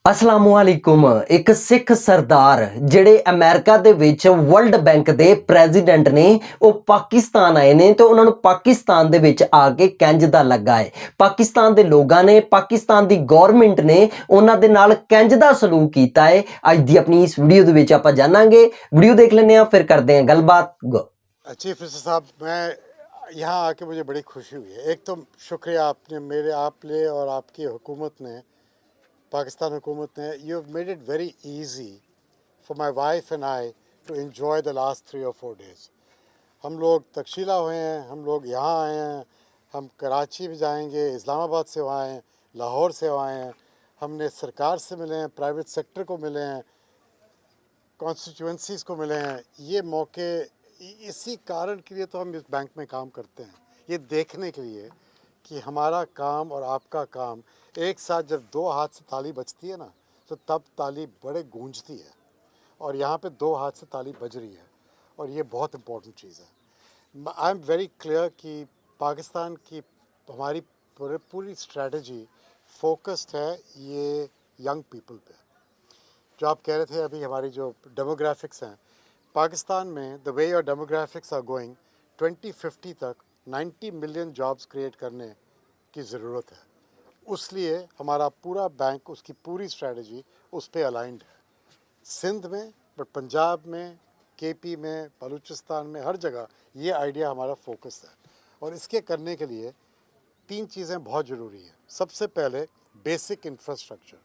ਅਸਲਾਮੁਅਲੈकुम ਇੱਕ ਸਿੱਖ ਸਰਦਾਰ ਜਿਹੜੇ ਅਮਰੀਕਾ ਦੇ ਵਿੱਚ ਵਰਲਡ ਬੈਂਕ ਦੇ ਪ੍ਰੈਜ਼ੀਡੈਂਟ ਨੇ ਉਹ ਪਾਕਿਸਤਾਨ ਆਏ ਨੇ ਤੇ ਉਹਨਾਂ ਨੂੰ ਪਾਕਿਸਤਾਨ ਦੇ ਵਿੱਚ ਆ ਕੇ ਕਿੰਜ ਦਾ ਲੱਗਾ ਹੈ। ਪਾਕਿਸਤਾਨ ਦੇ ਲੋਕਾਂ ਨੇ ਪਾਕਿਸਤਾਨ ਦੀ ਗਵਰਨਮੈਂਟ ਨੇ ਉਹਨਾਂ ਦੇ ਨਾਲ ਕਿੰਜ ਦਾ ਸਲੂਕ ਕੀਤਾ ਹੈ। ਅੱਜ ਦੀ ਆਪਣੀ ਇਸ ਵੀਡੀਓ ਦੇ ਵਿੱਚ ਆਪਾਂ ਜਾਣਾਂਗੇ। ਵੀਡੀਓ ਦੇਖ ਲੈਂਦੇ ਆ ਫਿਰ ਕਰਦੇ ਹਾਂ ਗੱਲਬਾत। चीफ मिनिस्टर साहब, मैं यहाँ आके मुझे बड़ी खुशी हुई है। एक तो शुक्रिया आपने मेरे आप ले और आपकी हुकूमत ने, पाकिस्तान हुकूमत ने, you have made it very easy for my wife and I to enjoy the last 3 or 4 days। हम लोग तकशीला हुए हैं, हम लोग यहाँ आए हैं, हम कराची भी जाएंगे, इस्लामाबाद से वहाँ आए हैं, लाहौर से वहाँ आए हैं, हमने सरकार से मिले हैं, प्राइवेट सेक्टर को मिले हैं, कॉन्स्टिट्यूंसीज़ को मिले हैं। ये मौके इसी कारण के लिए तो हम इस बैंक में काम करते हैं, ये देखने के लिए कि हमारा काम और आपका काम एक साथ जब दो हाथ से ताली बजती है ना, तो तब ताली बड़े गूंजती है। और यहाँ पे दो हाथ से ताली बज रही है और ये बहुत इम्पोर्टेंट चीज़ है। आई एम वेरी क्लियर कि पाकिस्तान की हमारी पूरी स्ट्रेटजी फोकस्ड है ये यंग पीपल पे। जो आप कह रहे थे अभी, हमारी जो डेमोग्राफिक्स हैं पाकिस्तान में, the way your demographics are going, 2050 तक 90 मिलियन जॉब्स क्रिएट करने की ज़रूरत है। उसलिए हमारा पूरा बैंक, उसकी पूरी स्ट्रेटजी उस पर अलाइंड है। सिंध में, बट पंजाब में, केपी में, बलूचिस्तान में, हर जगह ये आइडिया हमारा फोकस है। और इसके करने के लिए 3 चीज़ें बहुत ज़रूरी हैं। सबसे पहले basic infrastructure,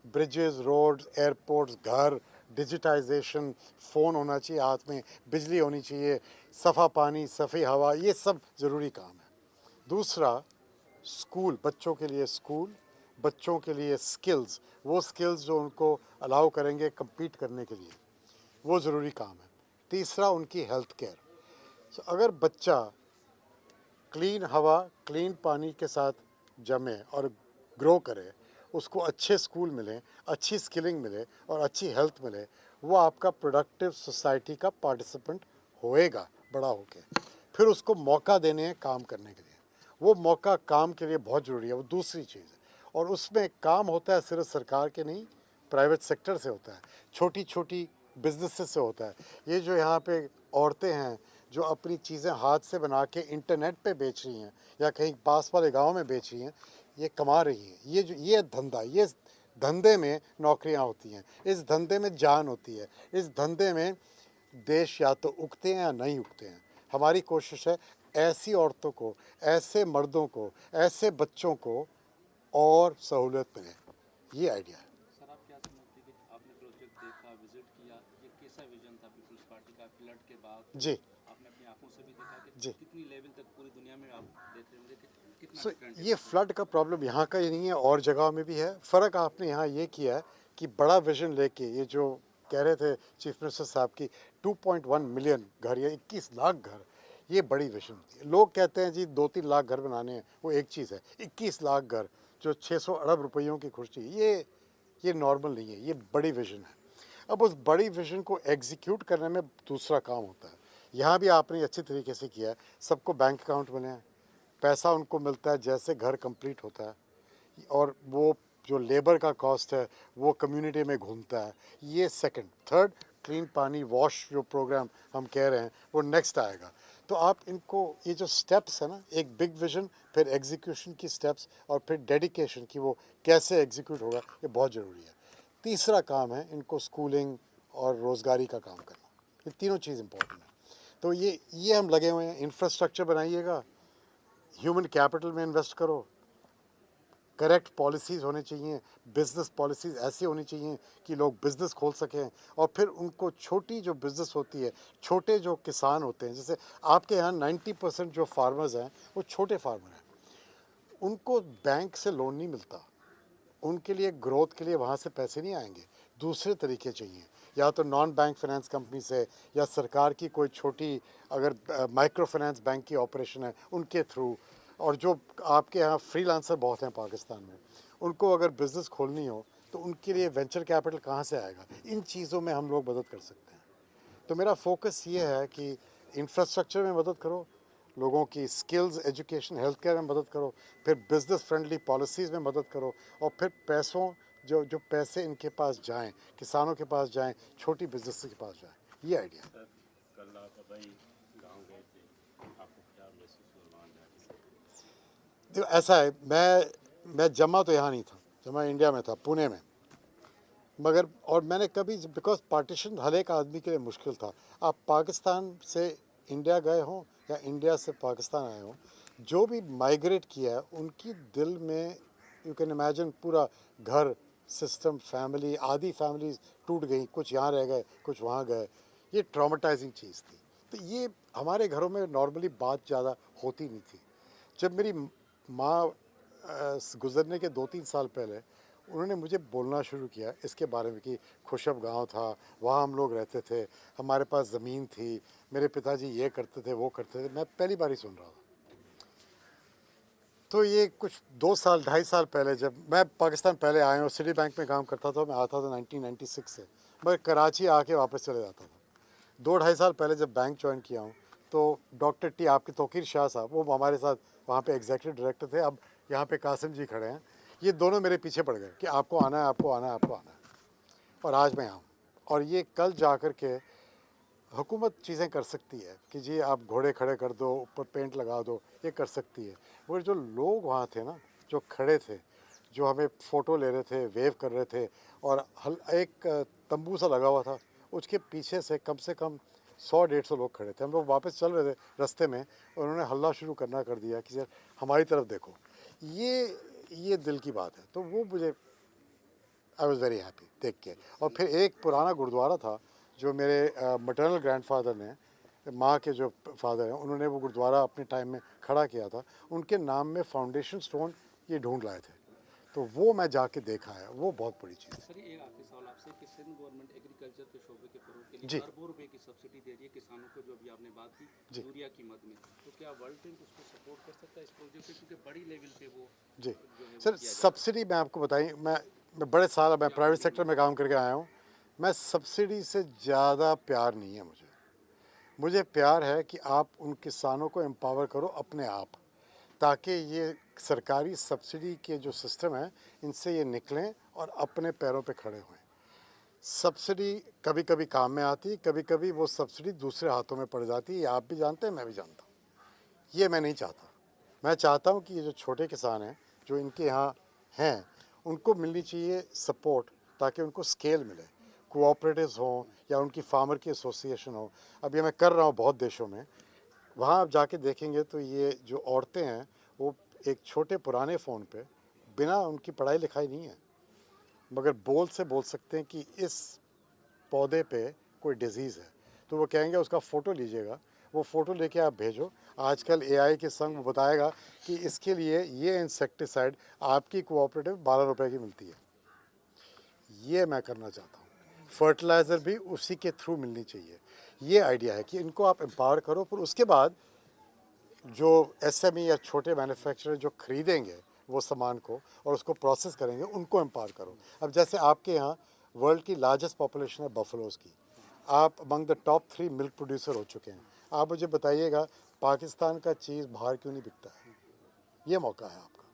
bridges, roads, airports, घर, डिजिटाइजेशन, फ़ोन होना चाहिए हाथ में, बिजली होनी चाहिए, सफ़ा पानी, सफ़ी हवा, ये सब ज़रूरी काम है। दूसरा, स्कूल, बच्चों के लिए स्कूल, बच्चों के लिए स्किल्स, वो स्किल्स जो उनको अलाउ करेंगे कम्पीट करने के लिए, वो ज़रूरी काम है। तीसरा, उनकी हेल्थ केयर। अगर बच्चा क्लीन हवा, क्लीन पानी के साथ जमे और ग्रो करे, उसको अच्छे स्कूल मिले, अच्छी स्किलिंग मिले और अच्छी हेल्थ मिले, वो आपका प्रोडक्टिव सोसाइटी का पार्टिसिपेंट होएगा बड़ा होके। फिर उसको मौका देने हैं काम करने के लिए, वो मौका काम के लिए बहुत ज़रूरी है, वो दूसरी चीज़ है। और उसमें काम होता है सिर्फ सरकार के नहीं, प्राइवेट सेक्टर से होता है, छोटी छोटी बिजनेसेस से होता है। ये जो यहाँ पे औरतें हैं जो अपनी चीज़ें हाथ से बना के इंटरनेट पे बेच रही हैं या कहीं पास वाले गांव में बेच रही हैं, ये कमा रही हैं। ये धंधा, ये धंधे में नौकरियां होती हैं, इस धंधे में जान होती है, इस धंधे में देश या तो उगते हैं या नहीं उगते हैं। हमारी कोशिश है ऐसी औरतों को, ऐसे मर्दों को, ऐसे बच्चों को और सहूलियत मिले। ये आइडिया है। सर, आप क्या समझते हैं कि आपने प्रोजेक्ट देखा, विजिट किया, ये कैसा विजन था पीपल्स पार्टी का फ्लड के बाद? जी आपने अपनी आंखों से भी देखा कि जी। कितनी लेवल तक पूरी दुनिया में आप देख रहे होंगे कि कितना सो डिफरेंट ये फ्लड का प्रॉब्लम यहाँ का ही नहीं है, और जगह में भी है। फ़र्क आपने यहाँ ये किया है कि बड़ा विजन लेके, ये जो कह रहे थे चीफ मिनिस्टर साहब की 2.1 मिलियन घर या 21 लाख घर, ये बड़ी विजन होती है। लोग कहते हैं जी 2-3 लाख घर बनाने हैं, वो एक चीज़ है। 21 लाख घर जो 600 अरब रुपयों की खुर्ची, ये नॉर्मल नहीं है, ये बड़ी विजन है। अब उस बड़ी विजन को एग्जीक्यूट करने में दूसरा काम होता है। यहाँ भी आपने अच्छी तरीके से किया है, सबको बैंक अकाउंट मिले हैं, पैसा उनको मिलता है जैसे घर कंप्लीट होता है, और वो जो लेबर का कॉस्ट है वो कम्युनिटी में घूमता है। ये सेकंड। थर्ड, क्लीन पानी वॉश जो प्रोग्राम हम कह रहे हैं वो नेक्स्ट आएगा। तो आप इनको, ये जो स्टेप्स है ना, एक बिग विजन, फिर एग्जीक्यूशन की स्टेप्स, और फिर डेडिकेशन कि वो कैसे एग्जीक्यूट होगा, ये बहुत ज़रूरी है। तीसरा काम है इनको स्कूलिंग और रोज़गारी का काम करना। ये तीनों चीज़ इंपॉर्टेंट है। तो ये हम लगे हुए हैं। इंफ्रास्ट्रक्चर बनाइएगा, ह्यूमन कैपिटल में इन्वेस्ट करो, करेक्ट पॉलिसीज़ होने चाहिए, बिज़नेस पॉलिसीज़ ऐसी होनी चाहिए कि लोग बिज़नेस खोल सकें। और फिर उनको छोटी जो बिज़नेस होती है, छोटे जो किसान होते हैं, जैसे आपके यहाँ 90% जो फार्मर्स हैं वो छोटे फार्मर हैं, उनको बैंक से लोन नहीं मिलता, उनके लिए ग्रोथ के लिए वहाँ से पैसे नहीं आएंगे, दूसरे तरीके चाहिए। या तो नॉन बैंक फाइनेंस कंपनी से, या सरकार की कोई छोटी अगर माइक्रो फाइनेंस बैंक की ऑपरेशन है उनके थ्रू। और जो आपके यहाँ फ्रीलांसर बहुत हैं पाकिस्तान में, उनको अगर बिज़नेस खोलनी हो तो उनके लिए वेंचर कैपिटल कहाँ से आएगा? इन चीज़ों में हम लोग मदद कर सकते हैं। तो मेरा फोकस ये है कि इंफ्रास्ट्रक्चर में मदद करो, लोगों की स्किल्स, एजुकेशन, हेल्थ केयर में मदद करो, फिर बिज़नेस फ्रेंडली पॉलिसीज़ में मदद करो, और फिर पैसों जो जो पैसे इनके पास जाएं, किसानों के पास जाएं, छोटी बिजनेस के पास जाएं, ये आइडिया। कल आप भाई गांव गए थे, आपको क्या महसूस हुआ वहाँ जाके? देखो ऐसा है, मैं जमा तो यहाँ नहीं था, जमा इंडिया में था, पुणे में, मगर और मैंने कभी, बिकॉज पार्टीशन हर एक आदमी के लिए मुश्किल था। आप पाकिस्तान से इंडिया गए हों या इंडिया से पाकिस्तान आए हों, जो भी माइग्रेट किया है उनकी दिल में, यू कैन इमेजिन, पूरा घर, सिस्टम, फैमिली, आधी फैमिलीज टूट गई, कुछ यहाँ रह गए, कुछ वहाँ गए, ये ट्रॉमेटाइजिंग चीज़ थी। तो ये हमारे घरों में नॉर्मली बात ज़्यादा होती नहीं थी। जब मेरी माँ गुजरने के 2-3 साल पहले उन्होंने मुझे बोलना शुरू किया इसके बारे में कि खुशब गांव था, वहाँ हम लोग रहते थे, हमारे पास ज़मीन थी, मेरे पिताजी ये करते थे, वो करते थे, मैं पहली बार ही सुन रहा था। तो ये कुछ 2 साल 2.5 साल पहले, जब मैं पाकिस्तान पहले आया हूँ, सिटी बैंक में काम करता था, मैं आता था 1996 से, मैं कराची आके वापस चले जाता था। 2-2.5 साल पहले जब बैंक ज्वाइन किया हूँ, तो डॉक्टर टी, आपके तौकीर शाह साहब, वो हमारे साथ वहाँ पे एग्जीक्यूटिव डायरेक्टर थे, अब यहाँ पे कासिम जी खड़े हैं, ये दोनों मेरे पीछे पड़ गए कि आपको आना है, आपको आना है, आपको आना है। और आज मैं आऊँ, और ये कल जा कर के हुकूमत चीज़ें कर सकती है कि जी आप घोड़े खड़े कर दो, ऊपर पेंट लगा दो, ये कर सकती है। मगर जो लोग वहाँ थे ना, जो खड़े थे, जो हमें फ़ोटो ले रहे थे, वेव कर रहे थे, और एक तंबू सा लगा हुआ था, उसके पीछे से कम 100-150 लोग खड़े थे। हम लोग वापस चल रहे थे, रास्ते में उन्होंने हल्ला शुरू करना कर दिया कि यार हमारी तरफ देखो। ये दिल की बात है। तो वो मुझे, आई वॉज़ वेरी हैप्पी देख के। और फिर एक पुराना गुरुद्वारा था जो मेरे मटर्नल ग्रैंडफादर ने, माँ के जो फादर हैं, उन्होंने वो गुरुद्वारा अपने टाइम में खड़ा किया था, उनके नाम में फाउंडेशन स्टोन ये ढूंढ लाए थे, तो वो मैं जाके देखा है, वो बहुत बड़ी चीज़ है। सर एक आखिरी सवाल आपसे कि सिंध गवर्नमेंट एग्रीकल्चर के शोबे के फरोग के जी। लिए अरबों रुपए की सब्सिडी दे रही है किसानों को, जो अभी आपने बात की जी। यूरिया की मद में, तो क्या वर्ल्ड बैंक उसको सपोर्ट कर सकता है इस प्रोजेक्ट पे, क्योंकि बड़ी लेवल पे वो जी जो है वो सर, किया जा रहा है? सब्सिडी मैं आपको बताई, मैं बड़े साल, मैं प्राइवेट सेक्टर में काम करके आया हूँ, मैं सब्सिडी से ज़्यादा प्यार नहीं है मुझे प्यार है कि आप उन किसानों को एम्पावर करो अपने आप, ताकि ये सरकारी सब्सिडी के जो सिस्टम है इनसे ये निकलें और अपने पैरों पे खड़े हों। सब्सिडी कभी कभी काम में आती है, कभी कभी वो सब्सिडी दूसरे हाथों में पड़ जाती है, ये आप भी जानते हैं, मैं भी जानता हूँ। ये मैं नहीं चाहता। मैं चाहता हूँ कि ये जो छोटे किसान हैं जो इनके यहाँ हैं, उनको मिलनी चाहिए सपोर्ट, ताकि उनको स्केल मिले, कोऑपरेटिव्स हों या उनकी फार्मर की एसोसिएशन हो। अब ये मैं कर रहा हूँ बहुत देशों में, वहाँ आप जाके देखेंगे तो ये जो औरतें हैं वो एक छोटे पुराने फ़ोन पे, बिना उनकी पढ़ाई लिखाई नहीं है, मगर बोल सकते हैं कि इस पौधे पे कोई डिजीज़ है, तो वो कहेंगे उसका फ़ोटो लीजिएगा, वो फ़ोटो लेके आप भेजो। आजकल एआई के संग वो बताएगा कि इसके लिए ये इंसेक्टिसाइड आपकी कोऑपरेटिव 12 रुपए की मिलती है। ये मैं करना चाहता हूँ। फर्टिलाइज़र भी उसी के थ्रू मिलनी चाहिए। ये आइडिया है कि इनको आप एम्पावर करो, फिर उसके बाद जो एसएमई या छोटे मैन्युफैक्चरर जो खरीदेंगे वो सामान को और उसको प्रोसेस करेंगे, उनको एम्पावर करो। अब जैसे आपके यहाँ वर्ल्ड की लार्जेस्ट पॉपुलेशन है बफलोज़ की, आप among the top 3 milk producer हो चुके हैं। आप मुझे बताइएगा पाकिस्तान का चीज़ बाहर क्यों नहीं बिकता है? ये मौका है आपका।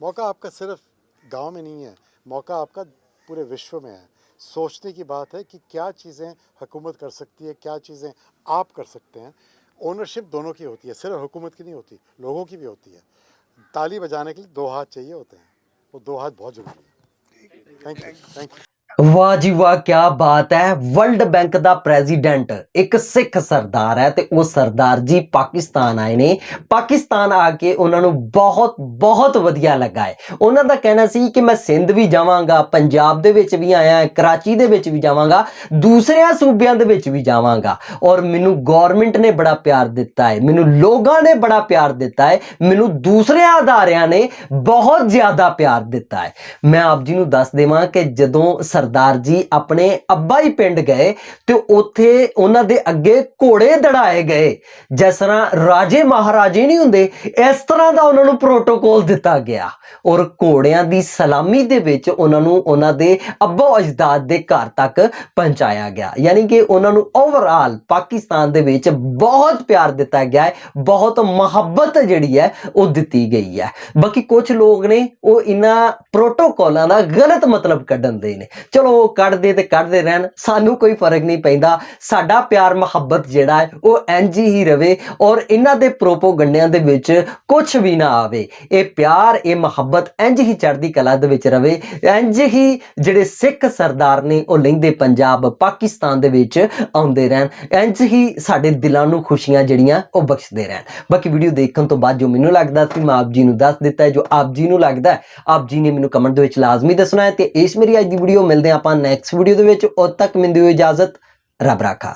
मौका आपका सिर्फ गांव में नहीं है, मौका आपका पूरे विश्व में है। सोचने की बात है कि क्या चीज़ें हुकूमत कर सकती है, क्या चीज़ें आप कर सकते हैं। ओनरशिप दोनों की होती है, सिर्फ हुकूमत की नहीं होती, लोगों की भी होती है। ताली बजाने के लिए 2 हाथ चाहिए होते हैं, वो 2 हाथ बहुत ज़रूरी है। Thank you. वाह जी वाह, क्या बात है। वर्ल्ड बैंक ਦਾ ਪ੍ਰੈਜ਼ੀਡੈਂਟ ਇੱਕ ਸਿੱਖ ਸਰਦਾਰ ਹੈ ਤੇ ਉਹ ਸਰਦਾਰ ਜੀ ਪਾਕਿਸਤਾਨ ਆਏ ਨੇ। ਪਾਕਿਸਤਾਨ ਆ ਕੇ ਉਹਨਾਂ ਨੂੰ ਬਹੁਤ ਬਹੁਤ ਵਧੀਆ ਲੱਗਾ ਹੈ। ਉਹਨਾਂ ਦਾ ਕਹਿਣਾ ਸੀ ਕਿ ਮੈਂ ਸਿੰਧ ਵੀ ਜਾਵਾਂਗਾ, ਪੰਜਾਬ ਦੇ ਵਿੱਚ ਵੀ ਆਇਆ, ਕਰਾਚੀ ਦੇ ਵਿੱਚ ਵੀ ਜਾਵਾਂਗਾ, ਦੂਸਰਿਆਂ ਸੂਬਿਆਂ ਦੇ ਵਿੱਚ ਵੀ ਜਾਵਾਂਗਾ, ਔਰ ਮੈਨੂੰ ਗਵਰਨਮੈਂਟ ਨੇ ਬੜਾ ਪਿਆਰ ਦਿੱਤਾ ਹੈ, ਮੈਨੂੰ ਲੋਕਾਂ ਨੇ ਬੜਾ ਪਿਆਰ ਦਿੱਤਾ ਹੈ, ਮੈਨੂੰ ਦੂਸਰਿਆਂ ਅਦਾਰਿਆਂ ਨੇ ਬਹੁਤ ਜ਼ਿਆਦਾ ਪਿਆਰ ਦਿੱਤਾ ਹੈ। ਮੈਂ ਆਪ ਜੀ ਨੂੰ ਦੱਸ ਦੇਵਾਂ ਕਿ ਜਦੋਂ ਸਰਦਾਰ ਜੀ ਆਪਣੇ ਅੱਬਾ ਹੀ ਪਿੰਡ ਗਏ ਤੇ ਉੱਥੇ ਉਹਨਾਂ ਦੇ ਅੱਗੇ ਘੋੜੇ ਦੜਾਏ ਗਏ। ਜਿਸ ਤਰ੍ਹਾਂ ਰਾਜੇ ਮਹਾਰਾਜੇ ਨਹੀਂ ਹੁੰਦੇ, ਇਸ ਤਰ੍ਹਾਂ ਦਾ ਉਹਨਾਂ ਨੂੰ ਪ੍ਰੋਟੋਕੋਲ ਦਿੱਤਾ ਗਿਆ ਔਰ ਘੋੜਿਆਂ ਦੀ ਸਲਾਮੀ ਦੇ ਵਿੱਚ ਉਹਨਾਂ ਨੂੰ ਉਹਨਾਂ ਦੇ ਅੱਬਾ ਅਜਦਾਦ ਦੇ ਘਰ ਤੱਕ ਪਹੁੰਚਾਇਆ ਗਿਆ। ਯਾਨੀ ਕਿ ਉਹਨਾਂ ਨੂੰ ਓਵਰਆਲ ਪਾਕਿਸਤਾਨ ਦੇ ਵਿੱਚ ਬਹੁਤ ਪਿਆਰ ਦਿੱਤਾ ਗਿਆ ਹੈ, ਬਹੁਤ ਮੁਹੱਬਤ ਜਿਹੜੀ ਹੈ ਉਹ ਦਿੱਤੀ ਗਈ ਹੈ। ਬਾਕੀ ਕੁਝ ਲੋਕ ਨੇ ਉਹ ਇਹਨਾਂ ਪ੍ਰੋਟੋਕੋਲਾਂ ਦਾ ਗਲਤ ਮਤਲਬ ਕੱਢਣ ਦੇ ਨੇ। ਚਲੋ ਉਹ ਕੱਢਦੇ ਤੇ ਕੱਢਦੇ ਰਹਿਣ, ਸਾਨੂੰ ਕੋਈ ਫਰਕ ਨਹੀਂ ਪੈਂਦਾ। ਸਾਡਾ ਪਿਆਰ ਮੁਹੱਬਤ ਜਿਹੜਾ ਹੈ ਉਹ ਇੰਝ ਹੀ ਰਵੇ ਔਰ ਇਹਨਾਂ ਦੇ ਪ੍ਰੋਪੋਗੰਡਿਆਂ ਦੇ ਵਿੱਚ ਕੁਝ ਵੀ ਨਾ ਆਵੇ। ਇਹ ਪਿਆਰ, ਇਹ ਮੁਹੱਬਤ ਇੰਝ ਹੀ ਚੜ੍ਹਦੀ ਕਲਾ ਦੇ ਵਿੱਚ ਰਵੇ। ਇੰਝ ਹੀ ਜਿਹੜੇ ਸਿੱਖ ਸਰਦਾਰ ਨੇ ਉਹ ਲਹਿੰਦੇ ਪੰਜਾਬ ਪਾਕਿਸਤਾਨ ਦੇ ਵਿੱਚ ਆਉਂਦੇ ਰਹਿਣ। ਇੰਝ ਹੀ ਸਾਡੇ ਦਿਲਾਂ ਨੂੰ ਖੁਸ਼ੀਆਂ ਜਿਹੜੀਆਂ ਉਹ ਬਖਸ਼ਦੇ ਰਹਿਣ। ਬਾਕੀ ਵੀਡੀਓ ਦੇਖਣ ਤੋਂ ਬਾਅਦ ਜੋ ਮੈਨੂੰ ਲੱਗਦਾ ਸੀ ਮੈਂ ਆਪ ਜੀ ਨੂੰ ਦੱਸ ਦਿੱਤਾ ਹੈ। ਜੋ ਆਪ ਜੀ ਨੂੰ ਲੱਗਦਾ ਹੈ ਆਪ ਜੀ ਨੇ ਮੈਨੂੰ ਕਮੈਂਟ ਦੇ ਵਿੱਚ ਲਾਜ਼ਮੀ ਦੱਸਣਾ ਹੈ। ਤੇ ਇਸ ਮੇਰੀ ਅੱਜ ਦੀ ਵੀਡੀਓ ਮਿਲਦੇ ਹਾਂ ਆਪਾਂ ਨੈਕਸਟ ਵੀਡੀਓ ਦੇ ਵਿੱਚ। ਉਦ ਤੱਕ ਮੈਨੂੰ ਦਿਓ ਇਜਾਜ਼ਤ। ਰੱਬ ਰਾਖਾ।